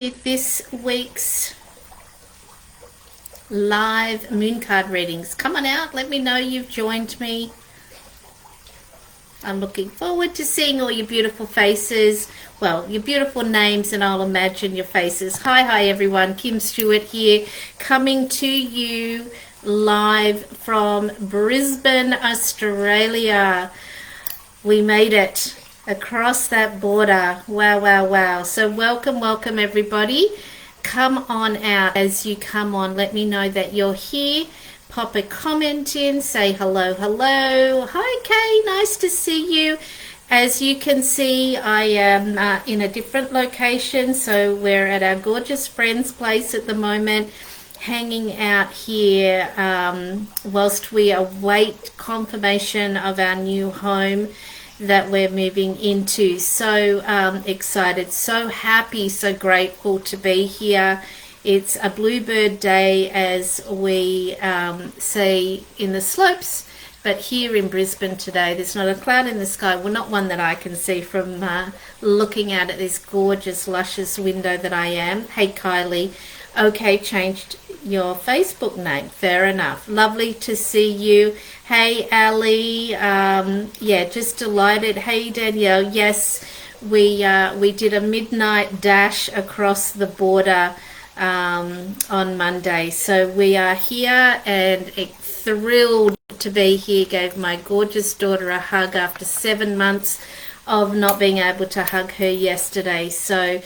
This week's live moon card readings. Come on out, let me know you've joined me. I'm looking forward to seeing all your beautiful faces, well, your beautiful names, and I'll imagine your faces. Hi everyone, Kim Stewart here, coming to you live from Brisbane, Australia. We made it across that border. Wow. So welcome everybody. Come on out. As you come on, let me know that you're here. Pop a comment in, say hello. Hi Kay, nice to see you. As you can see, I am in a different location, so we're at our gorgeous friend's place at the moment, hanging out here whilst we await confirmation of our new home that we're moving into. So excited, so happy, so grateful to be here. It's a bluebird day, as we say in the slopes, but here in Brisbane today there's not a cloud in the sky. Well, not one that I can see from looking out at this gorgeous luscious window that I am. Hey Kylie, okay, changed your Facebook name, fair enough. Lovely to see you. Hey Ali, yeah, just delighted. Hey Danielle, yes, we did a midnight dash across the border on Monday, so we are here and thrilled to be here. Gave my gorgeous daughter a hug after 7 months of not being able to hug her yesterday. So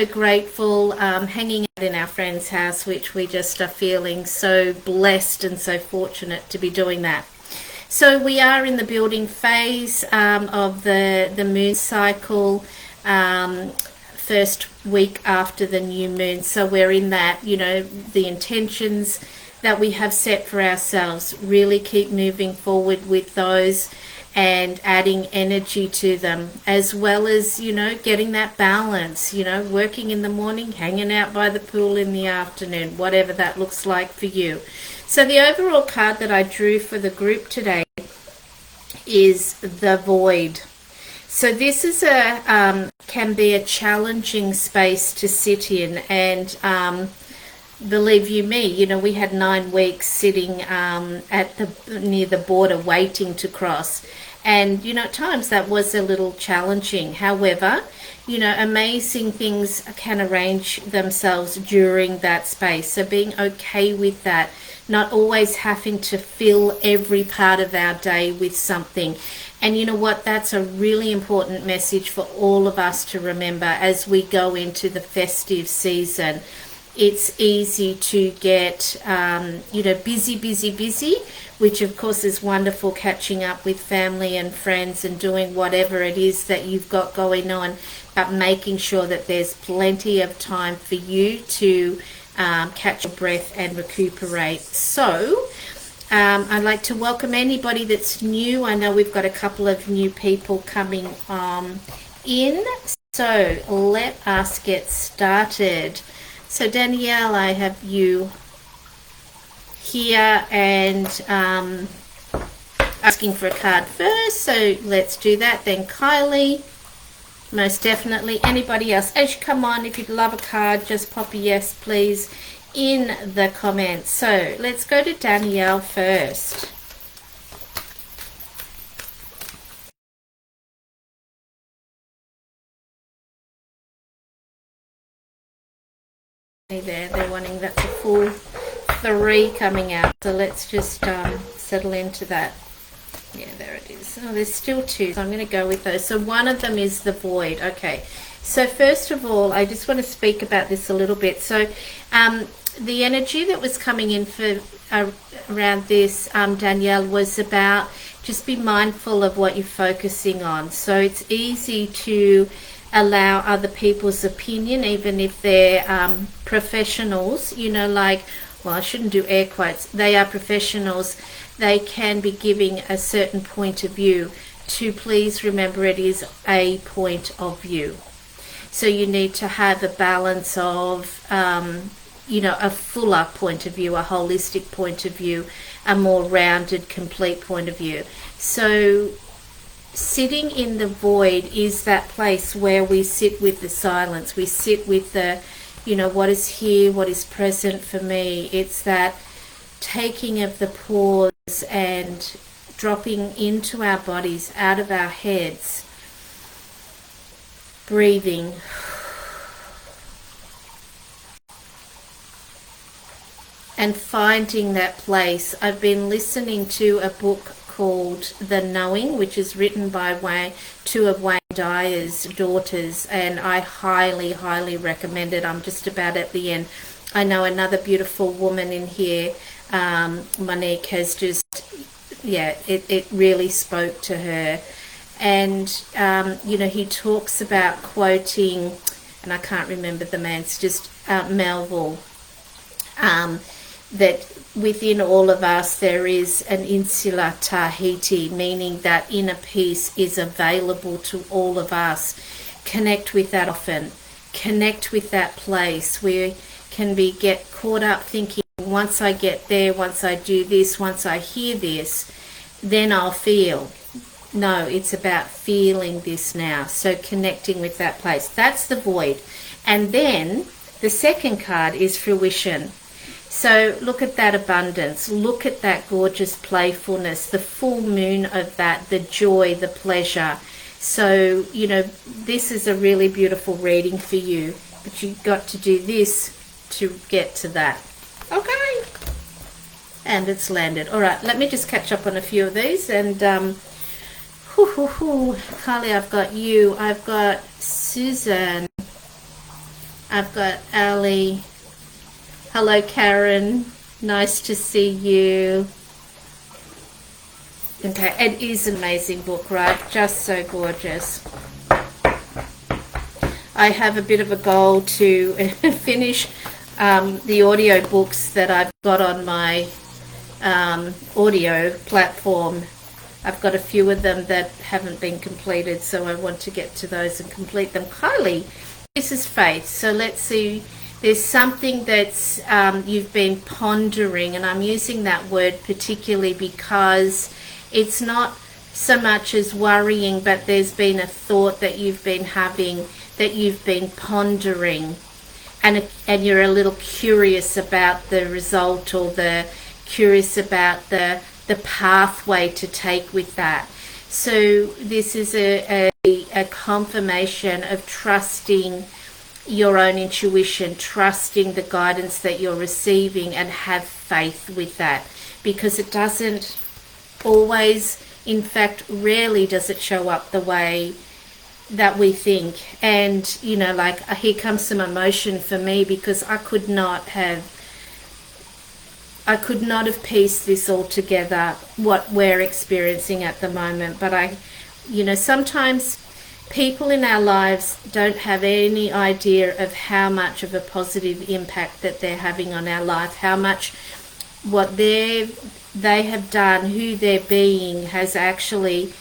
grateful, hanging out in our friend's house, which we just are feeling so blessed and so fortunate to be doing that. So we are in the building phase of the moon cycle, first week after the new moon. So we're in that, the intentions that we have set for ourselves, really keep moving forward with those and adding energy to them, as well as, getting that balance, working in the morning, hanging out by the pool in the afternoon, whatever that looks like for you. So the overall card that I drew for the group today is the Void. So this is can be a challenging space to sit in, and believe you me, we had 9 weeks sitting near the border waiting to cross, and at times that was a little challenging. However, amazing things can arrange themselves during that space, so being okay with that, not always having to fill every part of our day with something. And you know what, that's a really important message for all of us to remember as we go into the festive season. It's easy to get, busy, which of course is wonderful, catching up with family and friends and doing whatever it is that you've got going on, but making sure that there's plenty of time for you to catch your breath and recuperate. So I'd like to welcome anybody that's new. I know we've got a couple of new people coming in, so let us get started. So Danielle, I have you here and asking for a card first, so let's do that. Then Kylie, most definitely. Anybody else, as you come on, if you'd love a card, just pop a yes please in the comments. So let's go to Danielle first. There, they're wanting that the full 3 coming out, so let's just settle into that. Yeah, there it is. Oh, there's still 2, so I'm going to go with those. So one of them is the Void. Okay, so first of all, I just want to speak about this a little bit. So the energy that was coming in for around this, Danielle, was about just be mindful of what you're focusing on. So it's easy to allow other people's opinion, even if they're professionals, well, I shouldn't do air quotes, they are professionals. They can be giving a certain point of view. To please remember, it is a point of view. So you need to have a balance of, a fuller point of view, a holistic point of view, a more rounded, complete point of view. So sitting in the void is that place where we sit with the silence. We sit with the, what is here, what is present for me. It's that taking of the pause and dropping into our bodies, out of our heads, breathing. And finding that place. I've been listening to a book called The Knowing, which is written by two of Wayne Dyer's daughters, and I highly, highly recommend it. I'm just about at the end. I know another beautiful woman in here, Monique, has just, it really spoke to her. And, he talks about quoting, and I can't remember the man's, just Melville, that within all of us there is an insula Tahiti, meaning that inner peace is available to all of us. Connect with that often. Connect with that place. We can get caught up thinking, once I get there, once I do this, once I hear this, then I'll feel. No, it's about feeling this now. So connecting with that place. That's the void. And then the second card is fruition. So look at that abundance, look at that gorgeous playfulness, the full moon of that, the joy, the pleasure. So, this is a really beautiful reading for you, but you've got to do this to get to that. Okay. And it's landed. All right, let me just catch up on a few of these. And, Carly, I've got you. I've got Susan. I've got Ali. Hello, Karen. Nice to see you. Okay, it is an amazing book, right? Just so gorgeous. I have a bit of a goal to finish the audio books that I've got on my audio platform. I've got a few of them that haven't been completed, so I want to get to those and complete them. Kylie, this is faith. So let's see. There's something that's you've been pondering, and I'm using that word particularly because it's not so much as worrying, but there's been a thought that you've been having, that you've been pondering, and you're a little curious about the result, or curious about the pathway to take with that. So this is a confirmation of trusting your own intuition, trusting the guidance that you're receiving, and have faith with that, because it doesn't always, in fact rarely does it show up the way that we think. And here comes some emotion for me, because I could not have pieced this all together, what we're experiencing at the moment. But sometimes people in our lives don't have any idea of how much of a positive impact that they're having on our life, how much what they have done, who they're being, has actually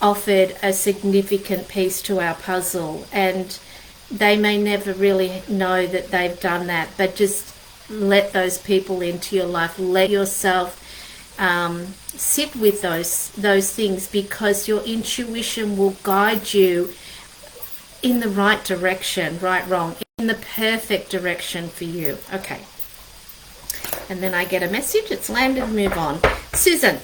offered a significant piece to our puzzle. And they may never really know that they've done that, but just let those people into your life. Let yourself sit with those things, because your intuition will guide you in the right direction, right, wrong, in the perfect direction for you. Okay. And then I get a message. It's landed. Move on. Susan.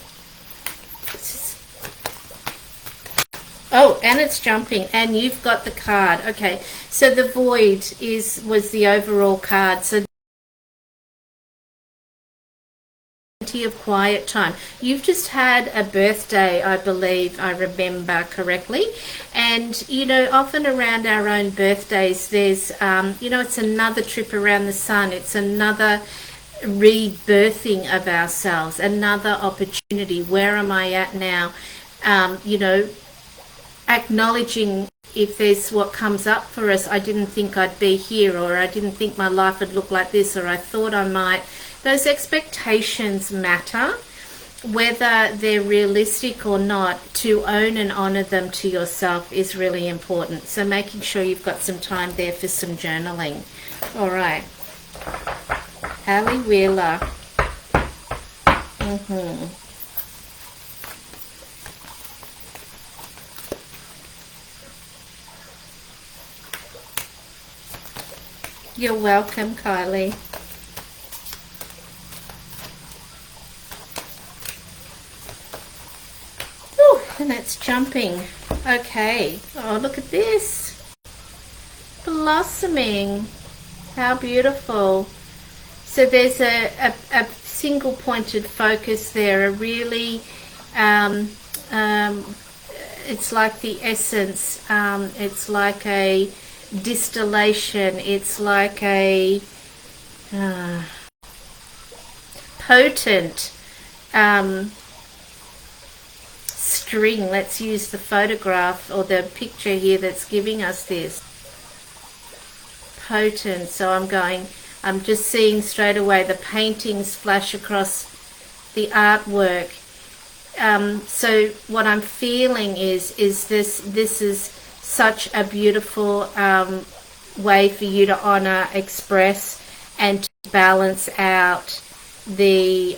Oh, and it's jumping, and you've got the card. Okay. So the void was the overall card. So of quiet time. You've just had a birthday, I believe, I remember correctly. And often around our own birthdays there's it's another trip around the sun, it's another rebirthing of ourselves, another opportunity. Where am I at now? Acknowledging if there's what comes up for us. I didn't think I'd be here, or I didn't think my life would look like this, or I thought I might. Those expectations matter, whether they're realistic or not. To own and honor them to yourself is really important. So making sure you've got some time there for some journaling. All right. Hallie Wheeler. You're welcome, Kylie. Ooh, and it's jumping. Okay. Oh, look at this. Blossoming. How beautiful. So there's a single pointed focus there, a really, it's like the essence, it's like a distillation, it's like a potent string. Let's use the photograph or the picture here that's giving us this. Potent. So I'm just seeing straight away the paintings flash across the artwork. So what I'm feeling is this is such a beautiful way for you to honor, express, and to balance out the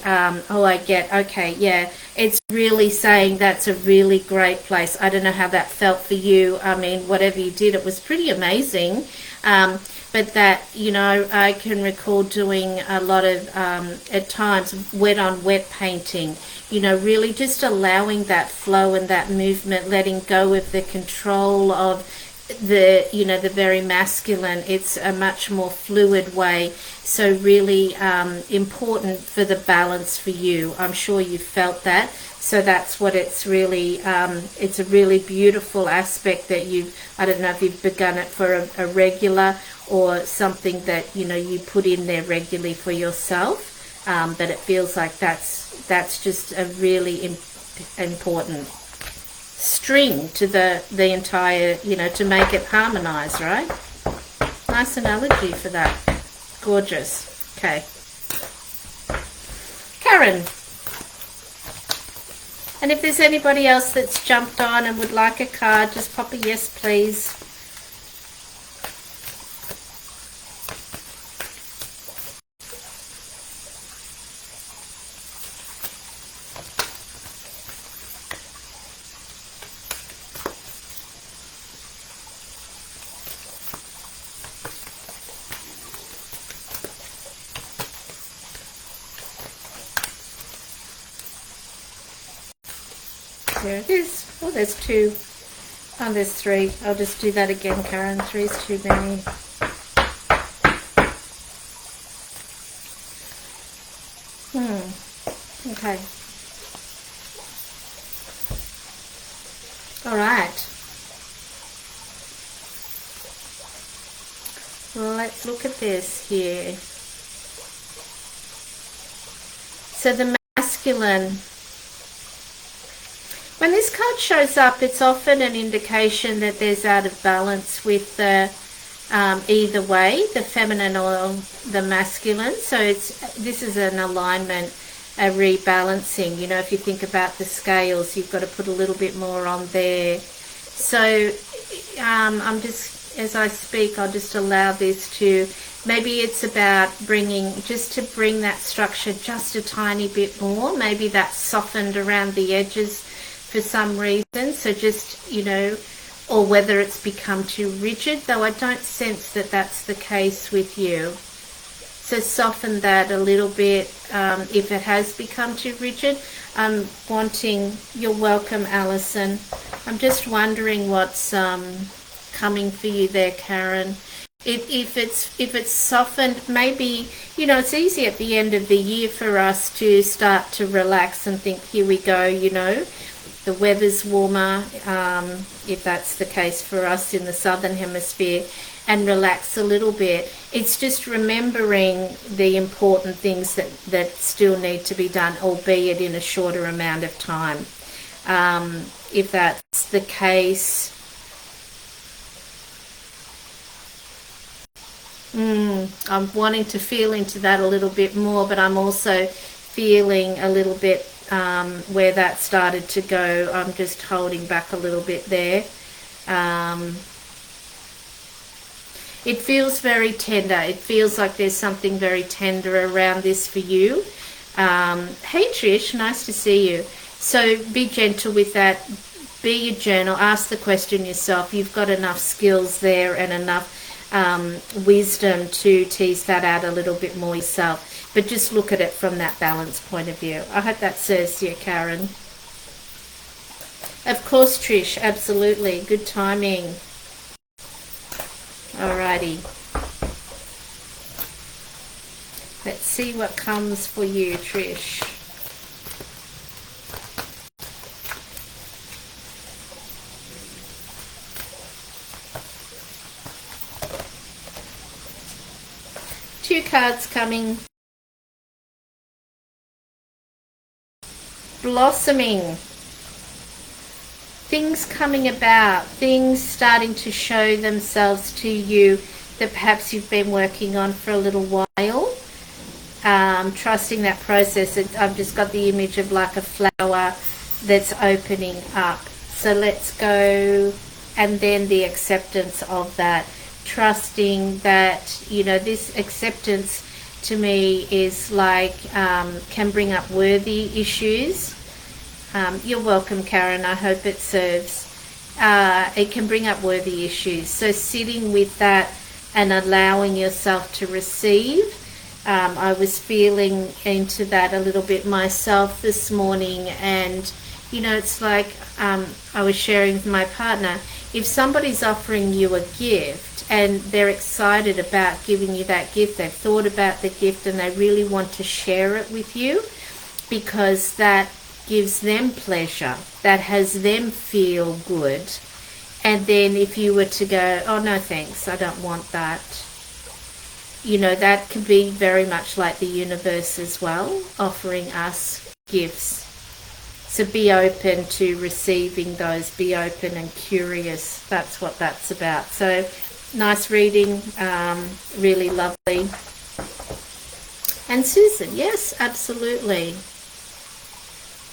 okay, yeah, it's really saying that's a really great place. I don't know how that felt for you. I mean, whatever you did, it was pretty amazing. But that, you know, I can recall doing a lot of, at times, wet on wet painting, you know, really just allowing that flow and that movement, letting go of the control of the, you know, the very masculine. It's a much more fluid way. So really important for the balance for you. I'm sure you felt that. So that's what it's really, it's a really beautiful aspect that I don't know if you've begun it for a regular or something that, you know, you put in there regularly for yourself. But it feels like that's just a really important string to the entire, you know, to make it harmonize, right? Nice analogy for that. Gorgeous. Okay. Karen. And if there's anybody else that's jumped on and would like a card, just pop a yes, please. There it is. Oh, there's two. Oh, there's three. I'll just do that again, Karen. Three's too many. Okay. All right. Let's look at this here. So the masculine. When this card shows up, it's often an indication that there's out of balance with the either way, the feminine or the masculine. So this is an alignment, a rebalancing. You know, if you think about the scales, you've got to put a little bit more on there. So I'm just, as I speak, I'll just allow this to, maybe it's about bring that structure just a tiny bit more. Maybe that's softened around the edges for some reason, so just, you know, or whether it's become too rigid, though I don't sense that that's the case with you. So soften that a little bit if it has become too rigid. I'm wanting, you're welcome, Alison. I'm just wondering what's coming for you there, Karen. If it's softened, maybe, you know, it's easy at the end of the year for us to start to relax and think, here we go, you know. The weather's warmer, if that's the case for us in the southern hemisphere, and relax a little bit. It's just remembering the important things that still need to be done, albeit in a shorter amount of time. If that's the case, I'm wanting to feel into that a little bit more, but I'm also feeling a little bit where that started to go. I'm just holding back a little bit there. It feels very tender. It feels like there's something very tender around this for you. Hey Trish, nice to see you. So be gentle with that. Be your journal. Ask the question yourself. You've got enough skills there and enough wisdom to tease that out a little bit more yourself. But just look at it from that balance point of view. I hope that serves you, Karen. Of course, Trish, absolutely. Good timing. Alrighty. Let's see what comes for you, Trish. Two cards coming. Blossoming. Things coming about, things starting to show themselves to you that perhaps you've been working on for a little while. Trusting that process. I've just got the image of like a flower that's opening up. So let's go, and then the acceptance of that. Trusting that, you know, this acceptance to me is like can bring up worthy issues. You're welcome, Karen. I hope it serves. It can bring up worthy issues. So sitting with that and allowing yourself to receive. I was feeling into that a little bit myself this morning, and you know, it's like I was sharing with my partner, if somebody's offering you a gift and they're excited about giving you that gift, they've thought about the gift and they really want to share it with you because that gives them pleasure, that has them feel good. And then if you were to go, oh no thanks, I don't want that, you know, that can be very much like the universe as well, offering us gifts. So be open to receiving those, be open and curious. That's what that's about. So nice reading, really lovely. And Susan, yes, absolutely.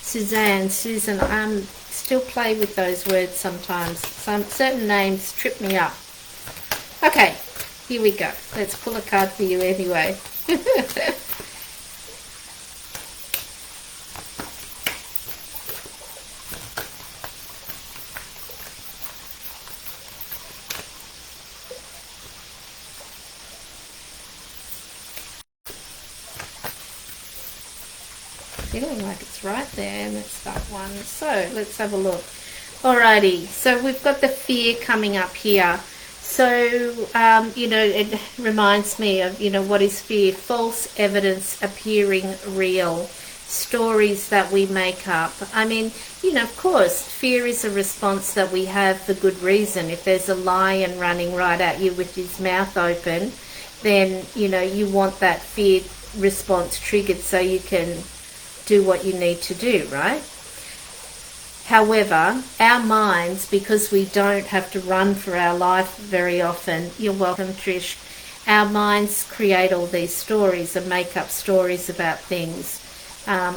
Suzanne, Susan, still play with those words sometimes. Some certain names trip me up. Okay, here we go. Let's pull a card for you anyway. Feeling like it's right there, and it's that one. So let's have a look. Alrighty, so we've got the fear coming up here. So you know, it reminds me of, you know, what is fear? False evidence appearing real, stories that we make up. I mean, you know, of course fear is a response that we have for good reason. If there's a lion running right at you with his mouth open, then you know you want that fear response triggered so you can do what you need to do, right? However, our minds, because we don't have to run for our life very often, you're welcome, Trish, our minds create all these stories and make up stories about things.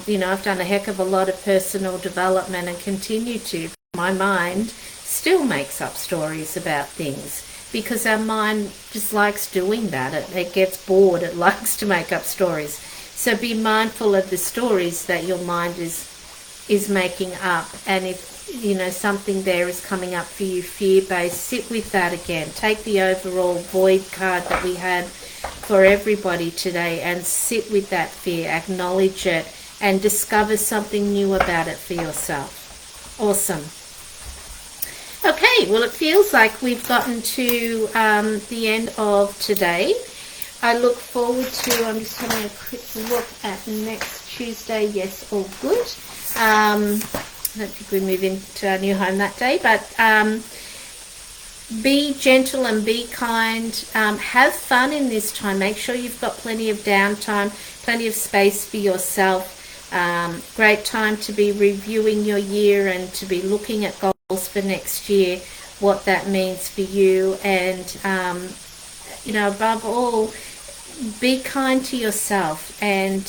You know, I've done a heck of a lot of personal development and continue to. My mind still makes up stories about things because our mind just likes doing that. It gets bored. It likes to make up stories. So be mindful of the stories that your mind is making up. And if, you know, something there is coming up for you, fear-based, sit with that again. Take the overall void card that we had for everybody today and sit with that fear, acknowledge it, and discover something new about it for yourself. Awesome. Okay, well, it feels like we've gotten to the end of today. I look forward to, I'm just having a quick look at next Tuesday. Yes, all good. I don't think we move into our new home that day, but be gentle and be kind. Have fun in this time. Make sure you've got plenty of downtime, plenty of space for yourself. Great time to be reviewing your year and to be looking at goals for next year, what that means for you, and you know, above all, be kind to yourself and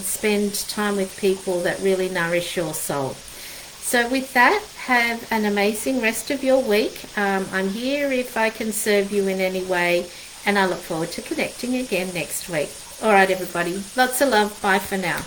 spend time with people that really nourish your soul. So with that, have an amazing rest of your week. I'm here if I can serve you in any way, and I look forward to connecting again next week. All right, everybody. Lots of love. Bye for now.